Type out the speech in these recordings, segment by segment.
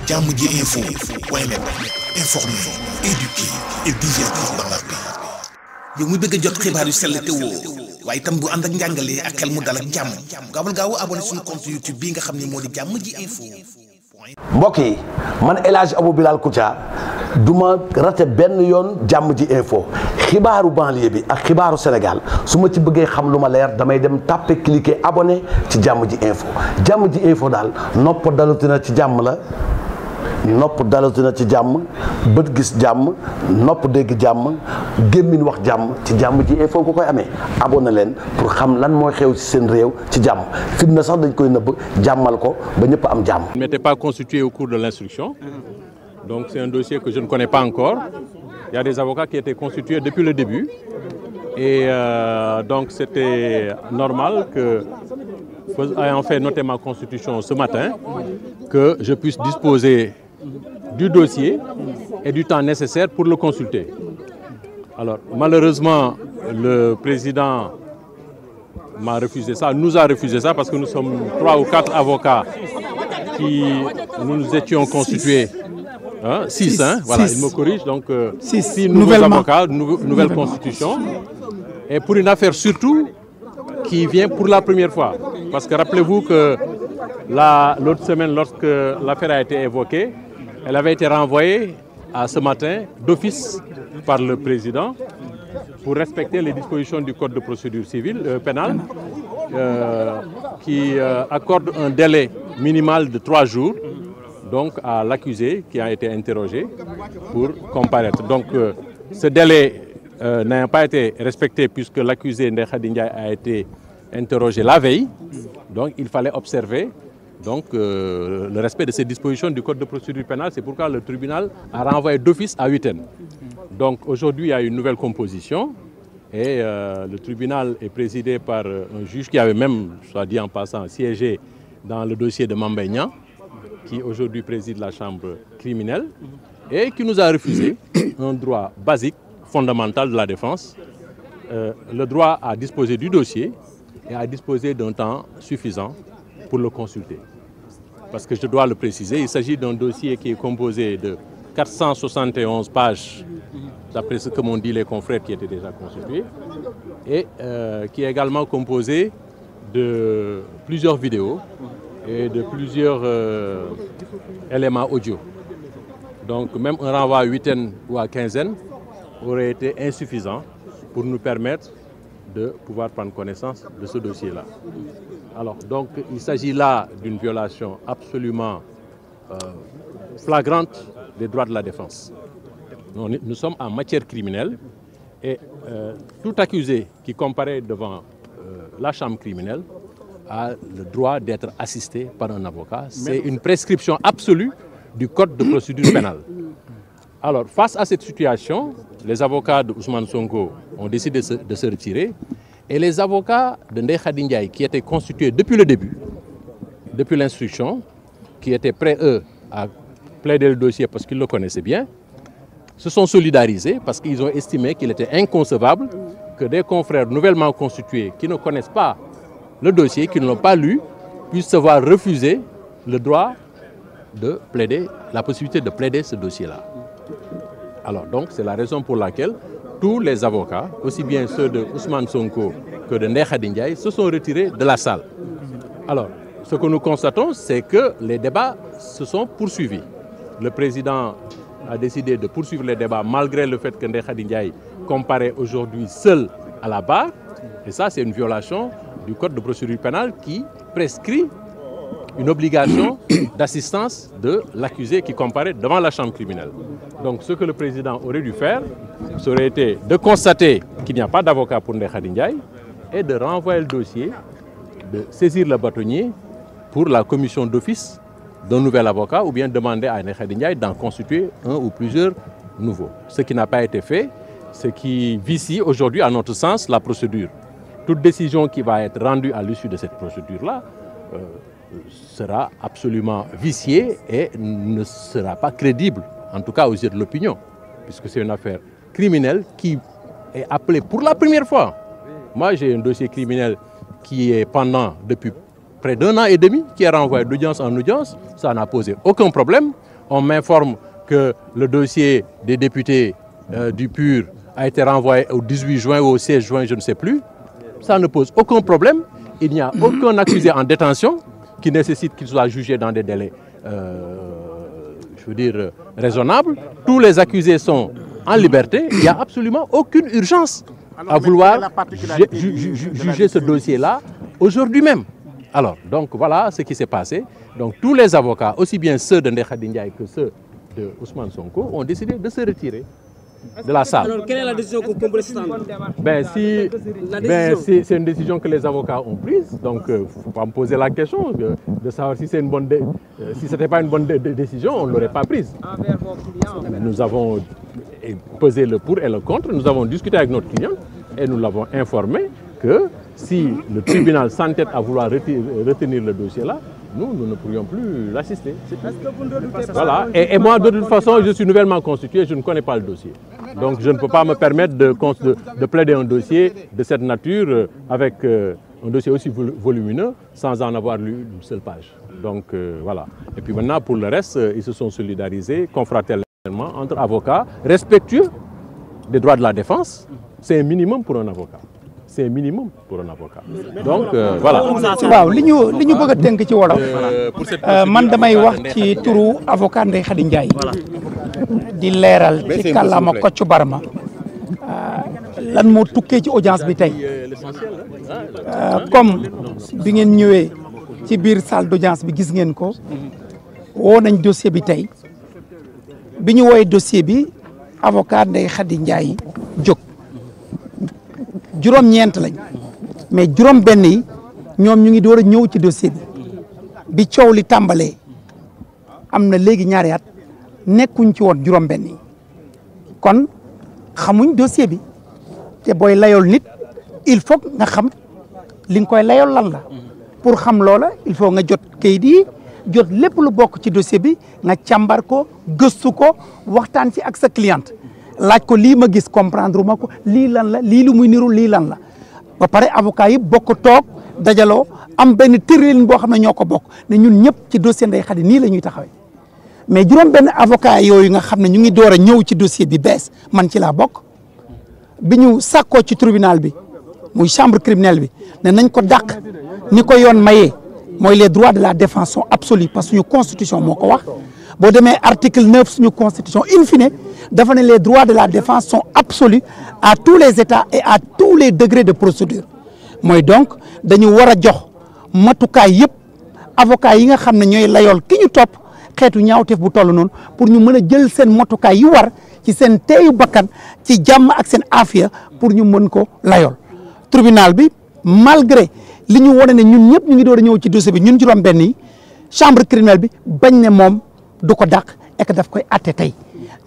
Jammji Info .net informer, éduquer et divertir dans la paix. yow mu bëgg a jot xibaar yu sell te woo waaye itam bu ànd ak njàngalee ak xel mu dal ak jàmm gaawal gaaw abonné suñu compte YouTube bi nga xam ne moo di Jammji Info. mbokk yi man El Hadj Abou Bilal Koutia duma rate benn yoon Jammji Info xibaaru banlieue bi ak xibaaru Sénégal su ma ci bëggee xam lu ma leer damay dem tàppe cliquer abonné ci Jammji Info. Jammji Info daal nopp dalutina ci jàmm la nopp dalutina ci jàmm bët gis jàmm nopp dégg jàmm gémmiñ wax jàmm ci Jammji Info nga koy amee abonné leen pour xam lan mooy xew ci seen réew ci jàmm fitna sax dañ koy nëbb jàmmal ko ba ñëpp am jàmm. Il n'était pas constitué au cours de l'instruction, donc c'est un dossier que je ne connais pas encore. Il y a des avocats qui étaient constitués depuis le début et donc c'était normal que, ayant fait noter ma constitution ce matin, que je puisse disposer du dossier et du temps nécessaire pour le consulter. Alors malheureusement, le président m'a refusé ça, nous a refusé ça parce que nous sommes 3 ou 4 avocats qui nous étions constitués. 6, hein, voilà, il me corrige, donc 6 nouveaux avocats, nouvelle constitution, et pour une affaire surtout qui vient pour la première fois. Parce que rappelez-vous que l'autre semaine, lorsque l'affaire a été évoquée, elle avait été renvoyée à ce matin d'office par le président pour respecter les dispositions du Code de procédure civile pénale qui accorde un délai minimal de 3 jours donc à l'accusé qui a été interrogé pour comparaître. Donc ce délai n'a pas été respecté puisque l'accusé Ndeye Khady Ndiaye a été interrogé la veille. Donc il fallait observer donc, le respect de ces dispositions du Code de procédure pénale. C'est pourquoi le tribunal a renvoyé d'office à Huitaine. Donc aujourd'hui il y a une nouvelle composition et le tribunal est présidé par un juge qui avait même, soit dit en passant, siégé dans le dossier de Mame Mbaye Niang, qui aujourd'hui préside la chambre criminelle et qui nous a refusé un droit basique, fondamental de la défense, le droit à disposer du dossier et à disposer d'un temps suffisant pour le consulter. Parce que je dois le préciser, il s'agit d'un dossier qui est composé de 471 pages, d'après ce que m'ont dit les confrères qui étaient déjà constitués, et qui est également composé de plusieurs vidéos et de plusieurs éléments audio. Donc même un renvoi à huitaine ou à quinzaine aurait été insuffisant pour nous permettre de pouvoir prendre connaissance de ce dossier-là. Alors donc il s'agit là d'une violation absolument flagrante des droits de la défense. Nous sommes en matière criminelle et tout accusé qui comparaît devant la chambre criminelle a le droit d'être assisté par un avocat. C'est une prescription absolue du Code de procédure pénale. Alors, face à cette situation, les avocats de Ousmane Sonko ont décidé de se retirer et les avocats de Ndeye Khady Ndiaye, qui étaient constitués depuis le début, depuis l'instruction, qui étaient prêts, eux, à plaider le dossier parce qu'ils le connaissaient bien, se sont solidarisés parce qu'ils ont estimé qu'il était inconcevable que des confrères nouvellement constitués qui ne connaissent pas le dossier, qui ne l'ont pas lu, puissent se voir refuser le droit de plaider, la possibilité de plaider ce dossier-là. Alors donc c'est la raison pour laquelle tous les avocats, aussi bien ceux de Ousmane Sonko que de Ndeye Khady Ndiaye, se sont retirés de la salle. Alors ce que nous constatons, c'est que les débats se sont poursuivis. Le président a décidé de poursuivre les débats malgré le fait que Ndeye Khady Ndiaye comparaît aujourd'hui seul à la barre. Et ça, c'est une violation du Code de procédure pénale qui prescrit une obligation d'assistance de l'accusé qui comparaît devant la chambre criminelle. Donc ce que le président aurait dû faire, ça aurait été de constater qu'il n'y a pas d'avocat pour Ndeye Khady Ndiaye et de renvoyer le dossier, de saisir le bâtonnier pour la commission d'office d'un nouvel avocat ou bien demander à Ndeye Khady Ndiaye d'en constituer un ou plusieurs nouveaux. Ce qui n'a pas été fait, ce qui vicie aujourd'hui, à notre sens, la procédure. Toute décision qui va être rendue à l'issue de cette procédure-là sera absolument viciée et ne sera pas crédible, en tout cas aux yeux de l'opinion, puisque c'est une affaire criminelle qui est appelée pour la première fois. Moi, j'ai un dossier criminel qui est pendant depuis près d'1 an et demi, qui est renvoyé d'audience en audience. Ça n'a posé aucun problème. on m'informe que le dossier des députés du PUR a été renvoyé au 18 juin ou au 16 juin, je ne sais plus. Ça ne pose aucun problème. Il n'y a aucun accusé en détention qui nécessite qu'il soit jugé dans des délais, je veux dire, raisonnables. Tous les accusés sont en liberté. Il n'y a absolument aucune urgence à vouloir juger ce dossier-là aujourd'hui même. Alors, donc voilà ce qui s'est passé. Donc tous les avocats, aussi bien ceux de Ndeye Khady Ndiaye que ceux de Ousmane Sonko, ont décidé de se retirer de la salle. Alors, quelle est la décision qu'on peut prendre? C'est une décision que les avocats ont prise. Donc, il ne faut pas me poser la question de savoir si c'est une bonne si ce n'était pas une bonne décision, on ne l'aurait pas prise. Nous avons pesé le pour et le contre. Nous avons discuté avec notre client et nous l'avons informé que si le tribunal s'entête à vouloir retenir le dossier-là, nous ne pourrions plus l'assister. Voilà. Et moi, de toute façon, je suis nouvellement constitué, je ne connais pas le dossier. Donc, je ne peux pas me permettre de plaider un dossier de cette nature avec un dossier aussi volumineux sans en avoir lu une seule page. Donc, voilà. Et puis maintenant, pour le reste, ils se sont solidarisés confraternellement entre avocats, respectueux des droits de la défense. C'est un minimum pour un avocat. C'est un minimum pour un avocat. Donc voilà. waaw li ñu bëgg a tënk ci wolof man damay wax ci turu avocat Ndeye Khady Ndiaye di leeral ci kàllaama Kocc Barma lan moo tukkee ci audience bi tey comme bi ngeen ñëwee ci biir salle d'audience bi gis ngeen ko woo nañ dossier bi tey bi ñu woowee dossier bi avocat Ndeye Khady Ndiaye jóg. juróom-ñeent lañ mais juróom-benn yi ñoom ñu ngi door a ñëw ci dossier bi coow li tàmbalee am na léegi ñaari at nekkuñ ci woon juróom-benn yi kon xamuñ dossier bi te booy layool nit il faut nga xam li nga koy layool lan la pour xam loola il faut nga jot kayit yi jot lépp lu bokk ci dossier bi nga càmbar ko gëstu ko waxtaan ci ak sa cliente. laaj ko lii ma gis comprendre ma ko lii lan la lii lu muy niru lii lan la ba pare avocat yi bokk toog dajaloo am benn tëralin boo xam ne ñoo ko bokk ne ñun ñëpp ci dossier Ndeye Khady nii la ñuy taxawee mais juróom benn avocat yooyu nga xam ne ñu ngi door a ñëw ci dossier bi bees man ci laa bokk bi ñu sàkkoo ci tribunal bi muy chambre criminelle bi ne nañ ko dàq ni ko yoon mayee mooy les droits de la défense sont absolus parce que suñu constitution moo ko wax boo demee article 9 suñu constitution in fine dafa ne les droits de la défense sont absolus à tous les états et à tous les degrés de procédure mooy donc dañu war a jox matukaay yëpp avocat yi nga xam ne ñooy layool ki ñu topp xeetu ñaawteef bu toll noonu pour ñu mën a jël seen matukaay yu war ci seen teeyu bakkan ci jàmm ak seen afiya pour ñu mën ko layool tribunal bi malgré li ñu wane ne ñun ñëpp ñu ngi door a ñëw ci dossier bi ñun juróom-benn yi chambre criminelle bi bañ ne moom du ko dàq et que daf koy atte tey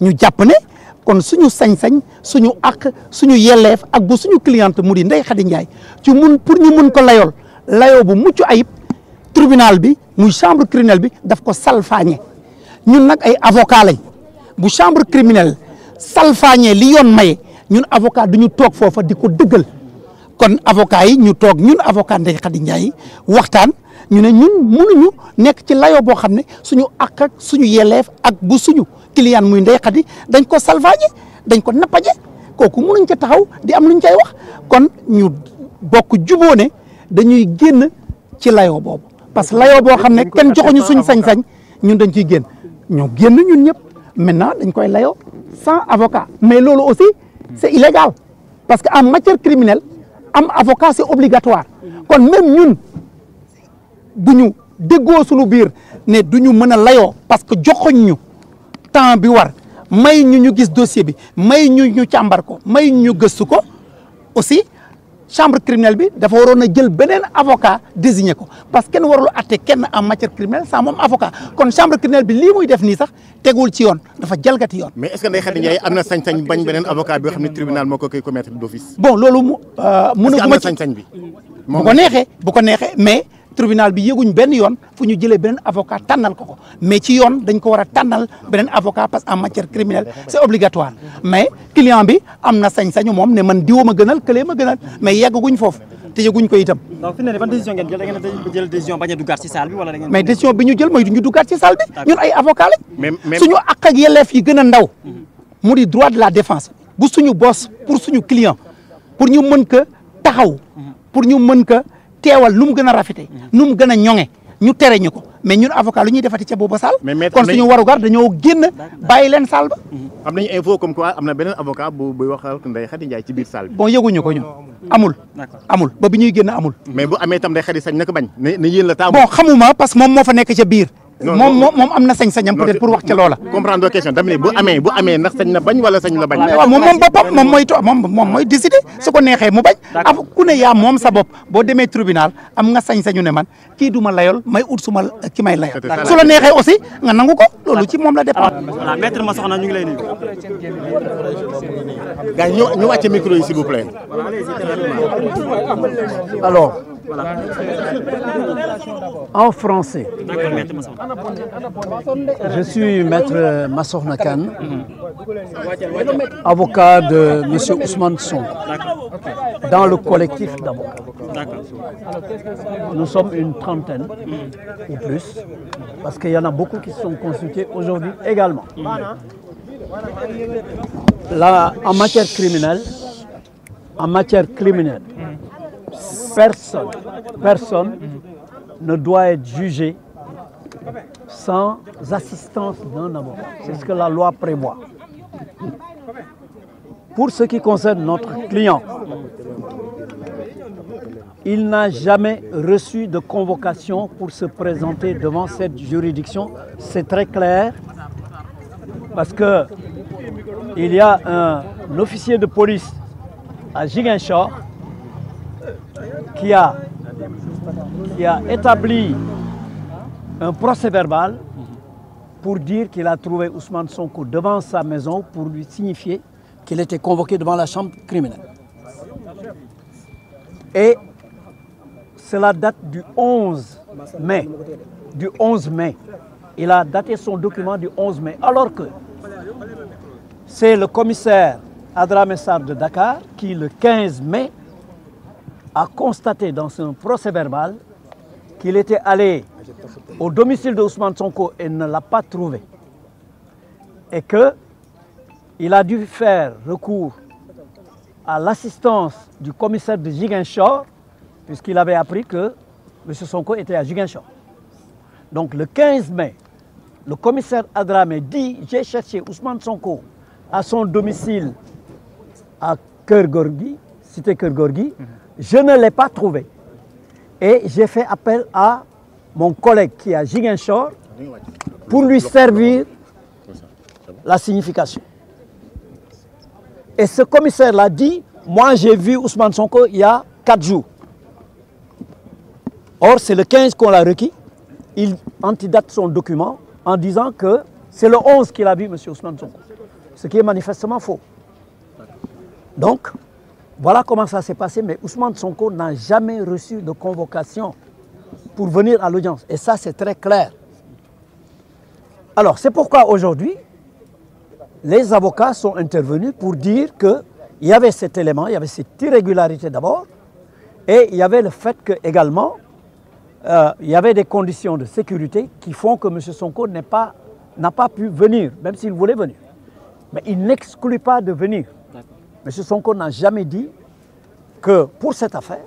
ñu jàpp ne kon suñu sañ-sañ suñu ak suñu yelleef ak bu suñu cliente mu di Ndeye Khady Ndiaye ci pour ñu mun ko layool layoo bu mucc ayib tribunal bi muy chambre criminelle bi daf ko salfaañe ñun nag ay avocat lañ bu chambre criminelle salfaañe li yoon maye ñun avocat du ñu toog foofa di ko dëggal kon avocat yi ñu toog ñun avocat Ndeye Khady Ndiaye waxtaan ñu ne ñun mënuñu nekk ci layoo boo xam ne suñu ak ak suñu yelleef ak bu suñu client muy Ndeye Khady dañ ko salfaañe dañ ko nappaje kooku mënuñ ca taxaw di am luñ cay wax kon ñu bokk juboo ne dañuy génn ci layoo boobu parce que layoo boo xam ne kenn joxuñu suñ sañ-sañ ñun dañ ciy génn ñoo génn ñun ñëpp maintenant dañ koy layoo sans avocat mais loolu aussi c'est illégal parce que en matière criminelle am avocat c'est obligatoire kon même ñun bu ñu déggoo suñu biir ne du ñu mën a layoo parce que joxoñ ñu temps bi war may ñu gis dossier bi may ñu càmbar ko may ñu gëstu ko aussi chambre criminelle bi dafa waroon a jël beneen avocat désigné ko parce que kenn warul atte kenn en matière criminelle sans moom avocat kon chambre criminelle bi lii muy def nii sax tegul ci yoon dafa jalgati yoon. mais est-ce que Ndeye Khady Ndiaye am na sañ-sañ bañ beneen avocat bi nga xam ne tribunal moo ko koy commettre d'office. bon loolu mënaguma ci sañ-sañ bi. bu ko neexee mais tribunal bi yëguñ benn yoon fu ñu jëlee beneen avocat tànnal ko mais ci yoon dañ ko war a tànnal beneen avocat parce que en matière criminelle c'est obligatoire mais client bi am na sañ-sañu moom ne man diwoo ma gënal këlee ma gënal mais yegguñ foofu te yëguñ ko itam. donc fi mu ne nii ban décision ngeen jël da ngeen a jël décision bañ a duggaat ci salle bi wala da ngeen. mais décision bi ñu jël mooy ñu duggaat ci salle bi. ñun ay avocat lañ. même suñu àq ak yelleef yi gën a ndaw. mu di droit de la défense. bu suñu boss pour suñu client pour ñu mën ko taxaw. pour ñu mën ko teewal nu mu gën a rafete nu mu gën a ñoŋe ñu tere ñu ko mais ñun avocat lu ñuy defati ca booba salle. kon suñu warugar dañoo génn bàyyi leen salle ba. am nañu info comme quoi am na beneen avocat buy wax ak Ndeye Khady Ndiaye ci biir salle bi. bon yëguñu ko ñun amul. amul ba bi ñuy génn amul. mais bu amee itam Ndeye Khady sañ na ko bañ. ne yéen la taamu. bon xamuma parce que moom moo fa nekk ca biir. moom am na sañ-sañam peut-être pour wax ca loola. comprendre question dama ne bu amee ndax sañ na bañ wala sañ la bañ. waaw moom boppam moom mooy décider su ko neexee mu bañ. ku ne yaa moom sa bopp boo demee tribunal am nga sañ-sañu ne man kii du ma layol may ut suma ki may layol. su la neexee aussi nga nangu ko loolu ci moom la dépend. voilà maître Massokhna ñu ngi lay nuyu. gars yi ñu wàcce micro yi s'il vous plaît. Alors, en français, je suis maître Massokhna Kane, avocat de M. Ousmane Sonko, dans le collectif d'avocats. Nous sommes une trentaine ou plus, parce qu'il y en a beaucoup qui se sont constitués aujourd'hui également. Là, en matière criminelle, personne ne doit être jugé sans assistance d'un avocat. C'est ce que la loi prévoit. Pour ce qui concerne notre client, il n'a jamais reçu de convocation pour se présenter devant cette juridiction. C'est très clair parce que il y a un officier de police à Ziguinchor qui a établi un procès-verbal pour dire qu'il a trouvé Ousmane Sonko devant sa maison pour lui signifier qu'il était convoqué devant la chambre criminelle. Et cela date du 11 mai. Du 11 mai. Il a daté son document du 11 mai. Alors que c'est le commissaire Adramé Sarr de Dakar qui, le 15 mai, a constaté dans son procès-verbal qu'il était allé au domicile de Ousmane Sonko et ne l'a pas trouvé. Et qu'il a dû faire recours à l'assistance du commissaire de Ziguinchor, puisqu'il avait appris que M. Sonko était à Ziguinchor. Donc le 15 mai, le commissaire Adramé dit « J'ai cherché Ousmane Sonko à son domicile à Keur Gorgui, cité Keur Gorgui, je ne l'ai pas trouvé. Et j'ai fait appel à mon collègue qui est à Ziguinchor pour lui servir la signification. Et ce commissaire-là dit, moi j'ai vu Ousmane Sonko il y a 4 jours. Or, c'est le 15 qu'on l'a requis. Il antidate son document en disant que c'est le 11 qu'il a vu M. Ousmane Sonko. Ce qui est manifestement faux. Donc, voilà comment ça s'est passé. Mais Ousmane Sonko n'a jamais reçu de convocation pour venir à l'audience. Et ça, c'est très clair. Alors, c'est pourquoi aujourd'hui, les avocats sont intervenus pour dire qu'il y avait cet élément, il y avait cette irrégularité d'abord, et il y avait le fait que également, il y avait des conditions de sécurité qui font que M. Sonko n'a pas pu venir, même s'il voulait venir. Mais il n'exclut pas de venir. M. Sonko n'a jamais dit que pour cette affaire,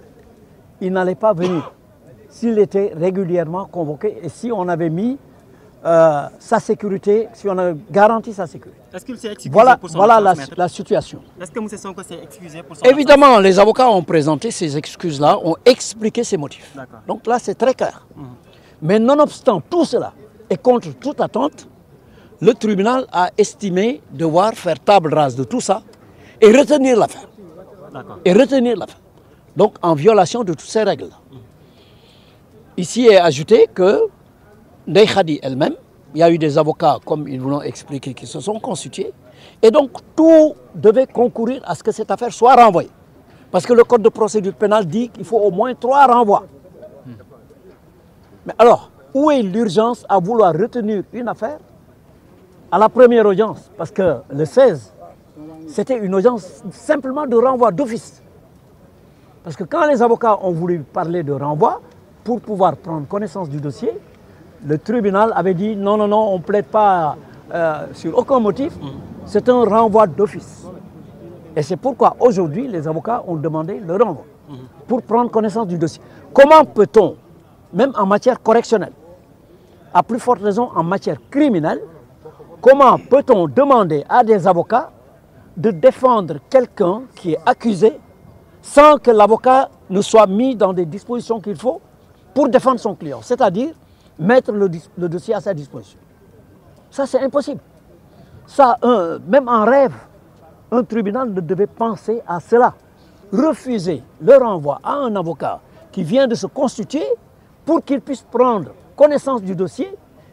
il n'allait pas venir s'il était régulièrement convoqué et si on avait mis sa sécurité, si on avait garanti sa sécurité. Est-ce qu'il s'est excusé pour son Voilà la situation. Est-ce que M. Sonko s'est excusé pour son Évidemment, les avocats ont présenté ces excuses-là, ont expliqué ces motifs. Donc là, c'est très clair. Mais nonobstant tout cela, et contre toute attente, le tribunal a estimé devoir faire table rase de tout ça et retenir l'affaire. Donc en violation de toutes ces règles. Ici est ajouté que Ndeye Khady elle-même, il y a eu des avocats, comme ils vous l'ont expliqué, qui se sont constitués. Et donc tout devait concourir à ce que cette affaire soit renvoyée. Parce que le code de procédure pénale dit qu'il faut au moins 3 renvois. Mais alors, où est l'urgence à vouloir retenir une affaire à la première audience? Parce que le 16, c'était une audience simplement de renvoi d'office. Parce que quand les avocats ont voulu parler de renvoi, pour pouvoir prendre connaissance du dossier, le tribunal avait dit non, non, non, on ne plaide pas sur aucun motif, c'est un renvoi d'office. Et c'est pourquoi aujourd'hui, les avocats ont demandé le renvoi pour prendre connaissance du dossier. Comment peut-on, même en matière correctionnelle, à plus forte raison en matière criminelle, comment peut-on demander à des avocats de défendre quelqu'un qui est accusé sans que l'avocat ne soit mis dans des dispositions qu'il faut pour défendre son client, c'est-à-dire mettre le dossier à sa disposition. Ça, c'est impossible. Ça, même en rêve, un tribunal ne devait penser à cela. Refuser le renvoi à un avocat qui vient de se constituer pour qu'il puisse prendre connaissance du dossier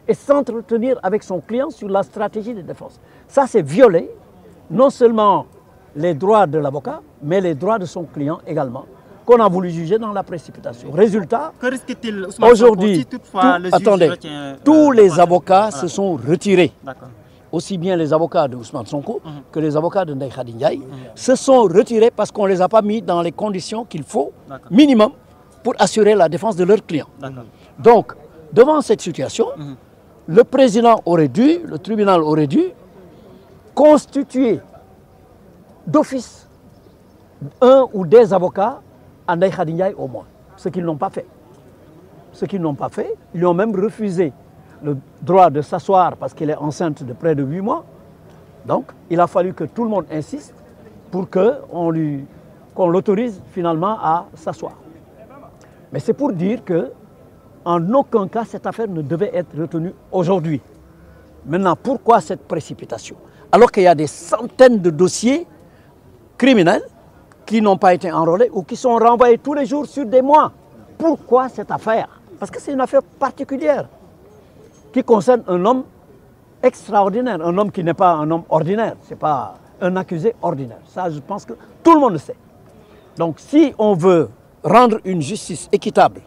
et s'entretenir avec son client sur la stratégie de défense. Ça, c'est violer non seulement les droits de l'avocat, mais les droits de son client également, qu'on a voulu juger dans la précipitation. Résultat, aujourd'hui, tous les avocats se sont retirés. Aussi bien les avocats de Ousmane Sonko que les avocats de Ndeye Khady Ndiaye se sont retirés parce qu'on ne les a pas mis dans les conditions qu'il faut, minimum, pour assurer la défense de leurs clients. Donc, devant cette situation, le président aurait dû, le tribunal aurait dû constituer d'office un ou des avocats à Ndeye Khady Ndiaye au moins, ce qu'ils n'ont pas fait. Ce qu'ils n'ont pas fait, ils lui ont même refusé le droit de s'asseoir parce qu'elle est enceinte de près de 8 mois. Donc, il a fallu que tout le monde insiste pour qu'on l'autorise finalement à s'asseoir. Mais c'est pour dire que en aucun cas, cette affaire ne devait être retenue aujourd'hui. Maintenant, pourquoi cette précipitation? Alors qu'il y a des centaines de dossiers criminels qui n'ont pas été enrôlés ou qui sont renvoyés tous les jours sur des mois. Pourquoi cette affaire? Parce que c'est une affaire particulière qui concerne un homme extraordinaire, un homme qui n'est pas un homme ordinaire, ce n'est pas un accusé ordinaire. Ça, je pense que tout le monde le sait. Donc, si on veut rendre une justice équitable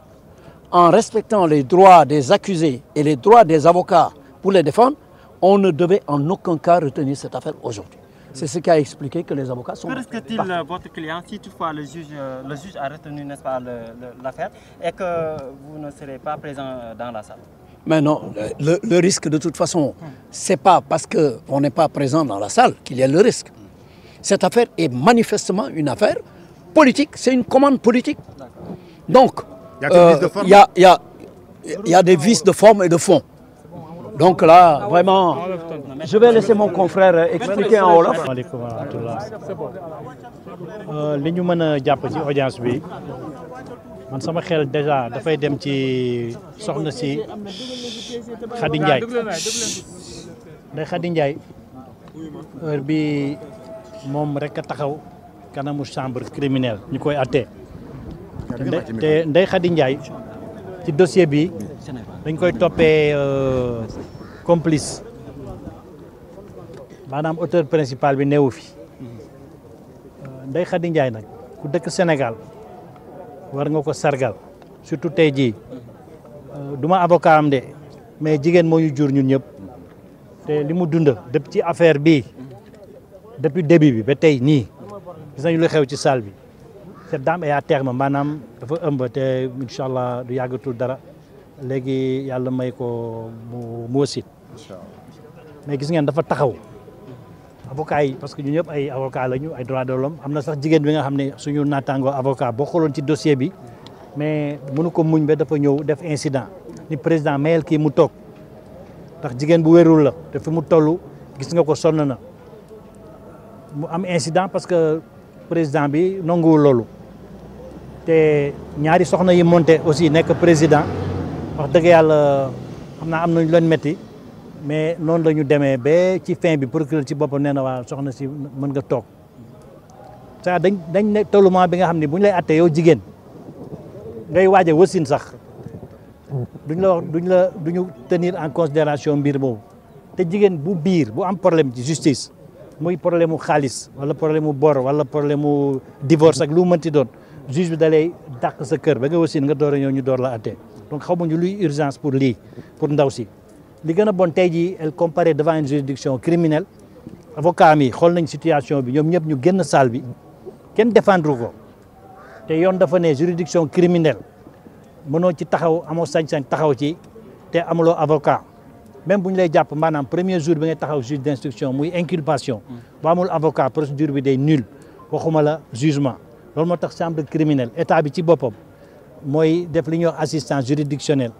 en respectant les droits des accusés et les droits des avocats pour les défendre, on ne devait en aucun cas retenir cette affaire aujourd'hui. C'est ce qui a expliqué que les avocats sont... Que risque-t-il votre client si toutefois le juge a retenu, n'est-ce pas, l'affaire et que vous ne serez pas présent dans la salle? Mais non, le risque de toute façon, ce n'est pas parce qu'on n'est pas présent dans la salle qu'il y a le risque. Cette affaire est manifestement une affaire politique, c'est une commande politique. Donc, il y a des vices de forme et de fond. Donc là, vraiment, je vais laisser mon confrère expliquer en wolof. Waaleykum wa rahmatullah. Li ñu mën a jàpp ci audience bi man sama xel déjà dafay dem ci soxna si Khady Ndiaye. Ndeye Khady Ndiaye heure bi moom rek a taxaw kanamu chambre criminelle ñu koy àtte. te Ndeye Khady Ndiaye ci dossier bi dañ koy toppee complice maanaam auteur principal bi neewu fi Ndeye Khady Ndiaye nag ku dëkk Sénégal war nga ko sargal surtout tey jii du ma avocat am de mais jigéen moo ñu jur ñun ñëpp te li mu dund depuis ci affaire bi depuis début bi ba tey nii gis nañu lu xew ci salle bi cette dame est à terme maanaam dafa ëmb te incha allah du yàggatul dara léegi yàlla may ko mu wasit mais gis ngeen dafa taxaw avocat yi parce que ñu ñëpp ay avocat lañu ay droits de l'homme am na sax jigéen bi nga xam ne suñu naataango avocat boo xooloon ci dossier bi mais mënu ko muñ ba dafa ñëw def incident ni président mayel kii mu toog ndax jigéen bu wérul la te fi mu toll gis nga ko sonn na mu am incident parce que président bi nanguwul loolu te ñaari soxna yi monté aussi nekk président wax dëgg yàlla xam naa am nañu leen métti mais noonu la ñu demee ba ci fin bi procureur ci boppam nee na waa soxna si mën nga toog ça dañ ne tollument bi nga xam ne bu ñu lay attee yow jigéen ngay waaje wasin sax duñu tenir en considération mbir boobu te jigéen bu biir bu am problème ci justice muy problème mu xaalis wala problème mu bor wala problème mu divorce ak lu mënti doon juge bi da lay dàq sa kër ba nga wasin nga door a ñëw ñu door la attee donc xamuñu luy urgence pour lii pour ndaw si li gën a bon tey jii elle comparaît devant une juridiction criminelle avocat mi xool nañ situation bi ñoom ñëpp ñu génn salle bi kenn défendre ko te yoon dafa ne juridiction criminelle mënoo ci taxaw amoo sañ-sañ taxaw ci te amuloo avocat même bu ñu lay jàpp maanaam premier jour bi ngay taxaw juge d'instruction muy inculpation bu amul avocat procédure bi day nul waxuma la jugement loolu moo tax chambre criminelle état bi ci boppam mooy def li ñuy wax assistance juridictionnelle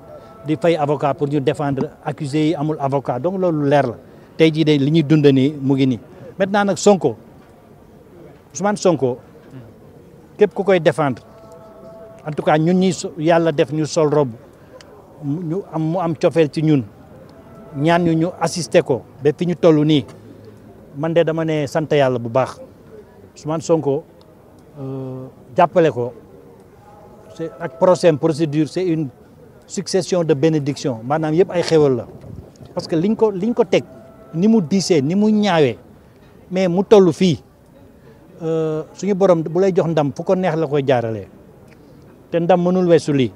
di fay avocat pour ñu défendre accusé yi amul avocat donc loolu leer la tey jii de li ñuy dund nii mu ngi nii maintenant nag Sonko Ousmane Sonko képp ku koy défendre en tout cas ñun ñi yàlla def ñu sol robe ñu am mu am cofeel ci ñun ñaan ñu assister ko ba fi ñu toll nii man de dama ne sant yàlla bu baax Ousmane Sonko jàppale ko c'est ak procédure c'est une succession de bénédiction maanaam yëpp ay xéwal la parce que liñ ko teg ni mu diisee ni mu ñaawee mais mu toll fii suñu borom bu lay jox ndam fu ko neex la koy jaaralee te ndam mënul weesu lii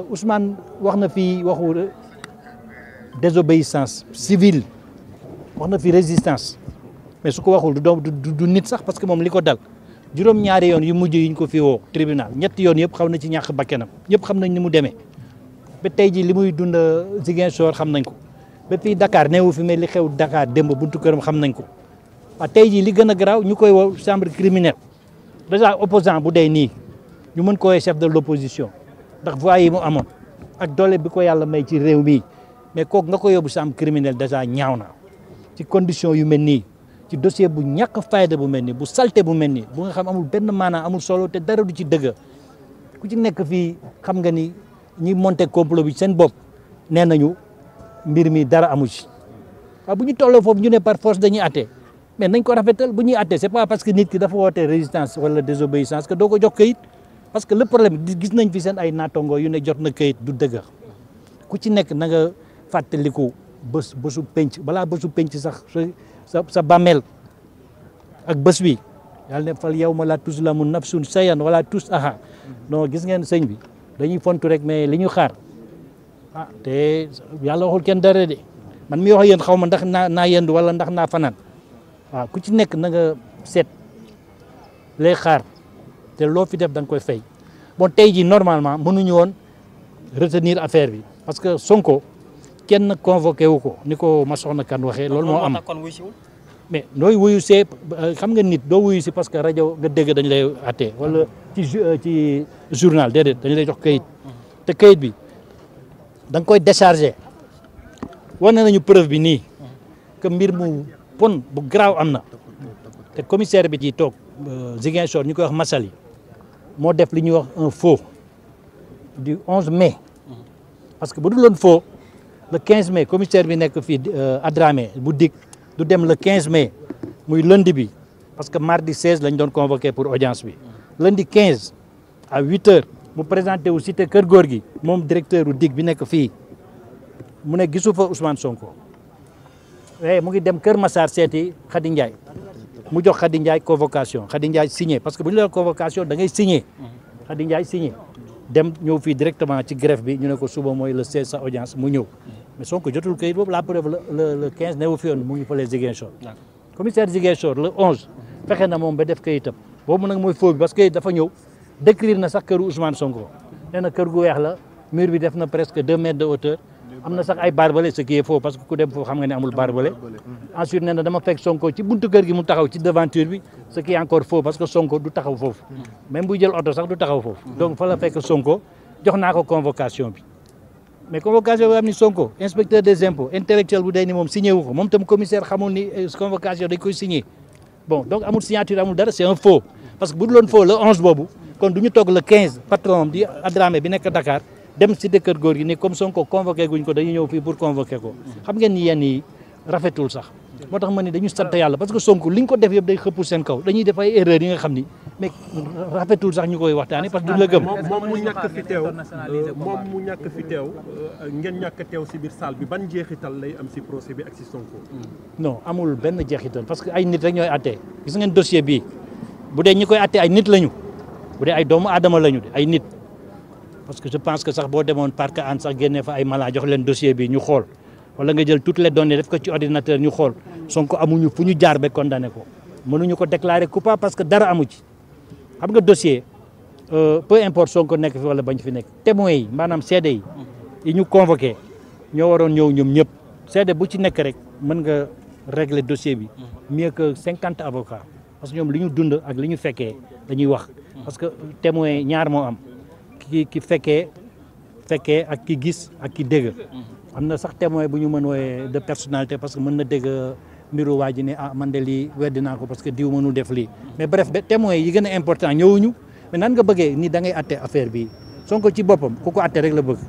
Ousmane wax na fi waxu désobéissance civile wax na fi résistance mais su ko waxul du nit sax parce que moom li ko dal juróom-ñaari yoon yu mujj yi ñu ko fi woo tribunal ñetti yoon yëpp xaw na ci ñàkk bakkanam ñëpp xam nañ ni mu demee ba tey ji li muy dund Ziguinchor xam nañ ko ba fii Dakar neewu fi mais li xew Dakar démb buntu këram xam nañ ko waaw tey jii li gën a garaaw ñu koy woo chambre criminelle déjà opposant bu dee nii ñu mën ko woowee chef de l'opposition ndax voix yi mu amoon ak doole bi ko yàlla may ci réew mi mais kooku nga ko yóbbu chambre criminelle déjà ñaaw na ci condition yu mel nii ci dossier bu ñàkk fayda bu mel nii bu salté bu mel nii bu nga xam amul benn maanaam amul solo te dara du ci dëgg ku ci nekk fii xam nga ni ñi monté complot bi seen bopp nee nañu mbir mi dara amu ci waaw bu ñu tolloo foofu ñu ne par force dañuy atte mais nañ ko rafetal bu ñuy atte c'est pas parce que nit ki dafa woote résistance wala désobéissance que doo ko jox kayit parce que le problème gis nañ fi seen ay naatongo yu ne jot na kayit du dëgg ku ci nekk na nga fàttaliku bésu penc balaa bésu penc sax sa bàmmeel ak bés bi yàlla ne fal yawma laa tuzlamu nafsun shay'an wala tusaha non gis ngeen sëñ bi dañuy fontu rek mais li ñu xaar te yàlla waxul kenn dara de man mi wax yéen xaw ma ndax naa yendu wala ndax naa fanaan waaw ku ci nekk na nga seet lay xaar te loo fi def da nga koy fay bon tey jii normalement mënuñu woon retenir affaire bi parce que Sonko kenn convoqué wu ko ni ko ma soxna kan waxee loolu moo am mais nooy wuyu see xam nga nit doo wuyu si parce que rajo nga dégg dañ lay atte wala ci journal déedéet dañ lay jox kayit te kayit bi da nga koy décharger wane nañu preuve bi nii que mbir mu pon bu garaaw am na te commissaire bi ci toog Ziguinchor ñu koy wax Massaly moo def li ñuy wax un faux du 11 mai parce que bu dul woon faux le 15 mai commissaire bi nekk fii Adramé bu dik du dem le 15 mai muy lundi bi parce que mardi 16 lañ doon convoqué pour audience bi lundi 15 à 8 heures mu présenté wu cité Kër Góor gi moom directeur u dik bi nekk fii mu ne gisu fa Ousmane Sonko mu ngi dem Kër Massar seeti Khady Ndiaye mu jox Khady Ndiaye convocation Khady Ndiaye signé parce que bu ñu la convocation da ngay signé Khady Ndiaye signé dem ñëw fii directement ci greffe bi ñu ne ko suba mooy le 16 sa audience mu ñëw mais Sonko jotul kayit boobu la preuve le 15 newu fi yoon mu ngi fële Ziguinchor commissaire Ziguinchor le 11 fexe na moom ba def kayitam boobu nag mooy faux bi parce que dafa ñëw décrire na sax këru Ousmane Sonko nee na kër gu weex la mur bi def na presque 2 mètres de hauteur am na sax ay barbelé ce qui est faux parce que ku dem foofu xam nga ne amul barbelé ensuite nee na dama fekk Sonko ci buntu kër gi mu taxaw ci devanture bi ce qui est encore faux parce que Sonko du taxaw foofu même buy jël oto sax du taxaw foofu donc fa la fekk Sonko jox naa ko convocation bi mais convocation bi am ni Sonko inspecteur des impôts intellectuel bu day ni moom signé wu ko moom tam commissaire xamul ni convocation dañ koy signé bon donc amul signature amul dara c'est un faux parce que bu duloon faux le 11 boobu kon du ñu toog le 15 patron di Adramé bi nekk Dakar dem cité Kër Góor gi ni comme Sonko convoqué guñ ko dañuy ñëw fii pour convoquer ko xam ngeen ni yenn yi rafetul sax moo tax ma ni dañu sant yàlla parce que Sonko liñ ko def yëpp day xëpp seen kaw dañuy def ay erreurs yi nga xam ni mais rafetul sax ñu koy waxtaanee parce que duñ la gëm. moom mu ñàkk fi teew ngeen ñàkk teew si biir salle bi ban jeexital lay am si procès bi ak si Sonko. non amul benn jeexital parce que ay nit rek ñooy attee gis ngeen dossier bii bu dee ñi koy attee ay nit lañu bu dee ay doomu aadama lañu de ay nit. parce que je pense que sax boo demoon parc an sax génnee fa ay mala jox leen dossier bi ñu xool wala nga jël toutes les données def ko ci ordinateur ñu xool Sonko amuñu fu ñu jaar ba condamné ko mënuñu ko déclarer coupable parce que dara amu ci xam nga dossier peu importe Sonko nekk fi wala bañ fi nekk témoins yi maanaam seede yi ñu convoqué ñoo waroon ñëw ñoom ñëpp seede bu ci nekk rek mën nga régler dossier bi mieux que 50 avocats parce que ñoom li ñu dund ak li ñu fekkee dañuy wax parce que témoins ñaar moo am ki fekkee ak ki gis ak ki dégg am na sax témoin bu ñu mën wooye de personnalité parce que mën na dégg mbiru waa ji ne man de lii weddi naa ko parce que diw mënul def lii mais bref témoins yi gën a important ñëwuñu mais nan nga bëggee ni da ngay atte affaire bi Sonko ci boppam ku ko atte rek la bëgg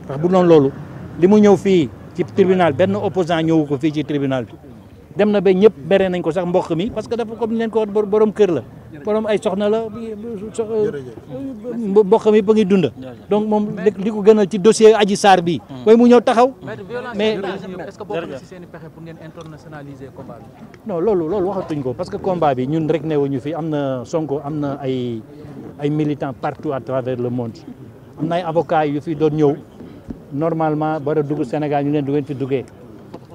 ndax bu doon loolu li mu ñëw fii ci tribunal benn opposant ñëwu ko fii ci tribunal bi dem na ba ñëpp bere nañ ko sax mbokk mi parce que dafa comme leen ko borom kër la borom ay soxna la mbokk mi ba ngi dund donc moom li ko gënal ci dossier Adji Sarr bi mooy mu ñëw taxaw mais est-ce que bokk na ci seen i pexe pour ngeen internationaliser combat bi non loolu waxatuñ ko parce que combat bi ñun rek newuñu fi am na Sonko am na ay militants partout à travers le monde am na ay avocats yu fi doon ñëw normalement bara dugg Sénégal ñu leen du ngeen fi duggee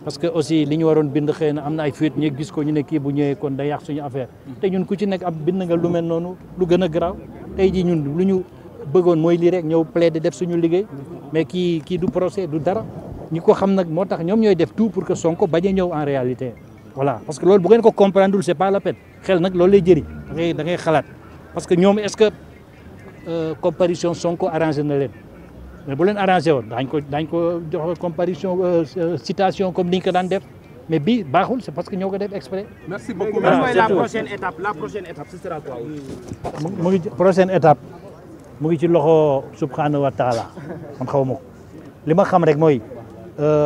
parce que aussi li ñu waroon bind xëy na am na ay fuite ñu gis ko ñu ne kii bu ñëwee kon day yàq suñu affaire te ñun ku ci nekk am bind nga lu mel noonu lu gën a garaaw tey jii ñun lu ñu bëggoon mooy lii rek ñëw plaider def suñu liggéey mais kii du procès du dara ñi ko xam nag moo tax ñoom ñooy def tout pour que Sonko bañ a ñëw en réalité voilà parce que loolu bu ngeen ko comprendre c'est pas la peine xel nag loolu lay jëriñ da ngay xalaat parce que ñoom est-ce que comparution Sonko arrangé na leen mais bu leen arrangé woon daañ ko jox comparution citation comme ni ñu ko daan def mais bii baaxul c'est parce que ñoo ko def exprès. Merci beaucoup. La prochaine étape ce sera quoi? mu ngi prochaine étape mu ngi ci loxo subhanahu wa taala man xaw ma ko li ma xam rek mooy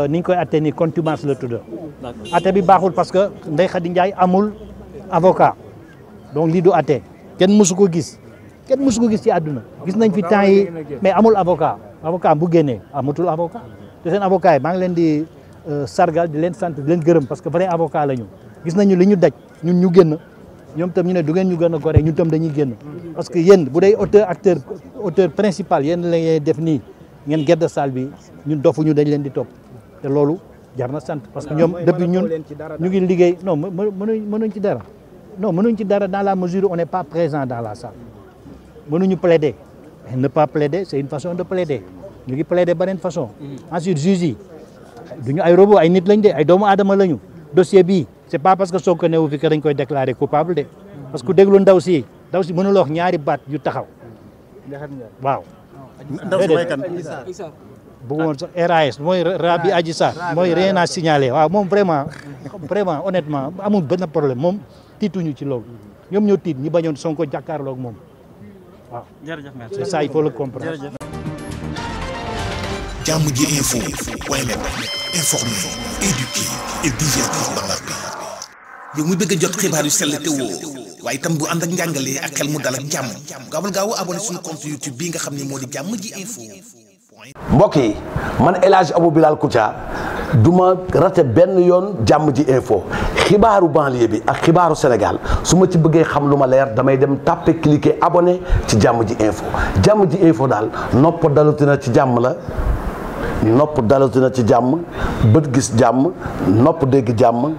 ni ñu koy atte ni contumace la tudd. atte bi baaxul parce que Ndeye Khady Ndiaye amul avocat donc lii du atte kenn mësu ko gis ci àdduna gis nañ fi temps yi mais amul avocat bu génnee amatul avocat te seen avocat yi maa ngi leen di sargal di leen sant di leen gërëm parce que vrai avocat la ñu gis nañu li ñu daj ñun ñu génn ñoom tam ñu ne du ngeen ñu gën a gore ñun tam dañuy génn parce que yéen bu dee auteur principal yéen la ngeen def nii ngeen gedd salle bi ñun dofuñu dañ leen di topp te loolu jar na sant parce que ñoom depuis ñun ñu ngi liggéey non mënuñ ci dara non mënuñ ci dara dans la mesure où on n'est pas présent dans la salle mënuñu plaider ne pas plaider c'est une façon de plaider ñu ngi plaider beneen façon ensuite juge yi duñu ay robot ay nit lañ de ay doomu aadama lañu dossier bii c'est pas parce que Sonko newu fi que dañ koy déclarer coupable de parce que déglu ndaw si mënul wax ñaari baat yu taxaw waaw ndaw si kan bëggoon sax RAS mooy Rabi Adji Sarr mooy rien à signaler waaw moom vraiment honnêtement amul benn problème moom tiituñu ci loolu ñoom ñoo tiit ñi bañoon Sonko jàkkaarloog moom waaw c'est ça il faut le comprendre. Jàmm ji info point net informer, éduquer et divertir dans la paix. yow mu bëgg a jot xibaar yu sell te woo waaye itam bu ànd ak njàngalee ak xel mu dal ak jàmm gaawal gaaw abonné suñu compte YouTube bii nga xam ne moo di Jàmm ji info. mbokk yi man El Hadj Abou Bilal Koutia du ma rate benn yoon Jàmm ji info xibaaru banlieue bi ak xibaaru Sénégal su ma ci bëggee xam lu ma leer damay dem tàppe cliquer abonné ci Jàmm ji info Jàmm ji info daal nopp dalutina ci jàmm la nopp dalutina ci jàmm bët gis jàmm nopp dégg jàmm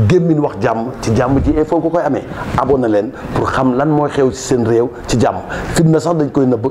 gémmiñ wax jàmm ci Jàmm ji info nga koy amee abonné leen pour xam lan mooy xew ci seen réew ci jàmm fitna sax dañ koy nëbb